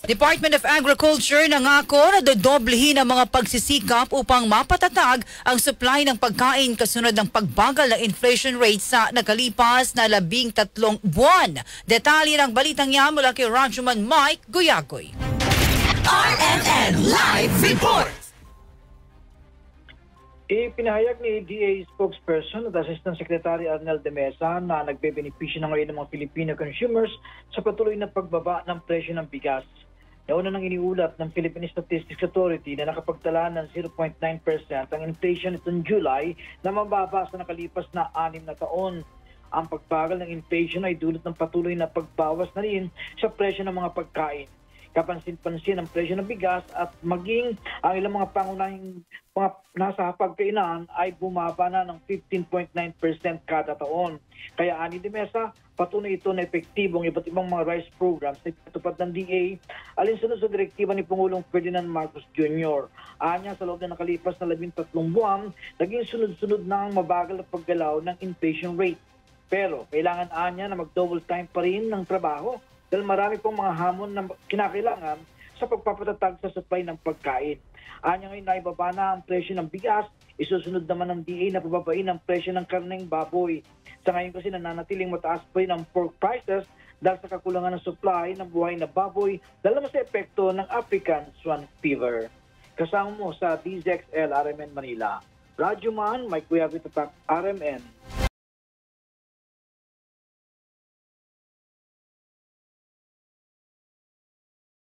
Department of Agriculture nangako na dodoblehin ang mga pagsisikap upang mapatatag ang supply ng pagkain kasunod ng pagbagal ng inflation rate sa nakalipas na 13 buwan. Detalye ng balitang yan mula kay Rajuman Mike Guyagoy. RMN Live Report! Ipinahayag ni DA spokesperson at Assistant Secretary Arnel de Mesa na nagbebenepisyo na ngayon ng mga Filipino consumers sa patuloy na pagbaba ng presyo ng bigas. Nauna nang iniulat ng Philippine Statistics Authority na nakapagtala ng 0.9% ang inflation nitong July na mababa sa nakalipas na 6 na taon. Ang pagbagal ng inflation ay dulot ng patuloy na pagbawas na rin sa presyo ng mga pagkain. Kapansin-pansin ang presyo ng bigas at maging ang ilang mga pangunahing mga nasa pagkainan ay bumaba na ng 15.9% kada taon. Kaya ani de Mesa, patunay ito na epektibong iba't ibang mga rice programs na ipatupad ng DA alinsunod sa direktiba ni Pangulong Ferdinand Marcos Jr. Anya sa loob na nakalipas na 13 buwan, naging sunod-sunod na ang mabagal na paggalaw ng inflation rate. Pero kailangan anya na mag-double time pa rin ng trabaho dahil marami pong mga hamon na kinakailangan sa pagpapatatag sa supply ng pagkain. Anya ngayon naibaba na ang presyo ng bigas, isusunod naman ng DA na pababain ang presyo ng karneng baboy. Sa ngayon kasi nananatiling mataas pa rin ang pork prices dahil sa kakulangan ng supply ng buhay na baboy dahil naman sa epekto ng African Swine Fever. Kasama mo sa DZXL RMN Manila. Radyo Man, Mike Guyagoy Tatak, RMN.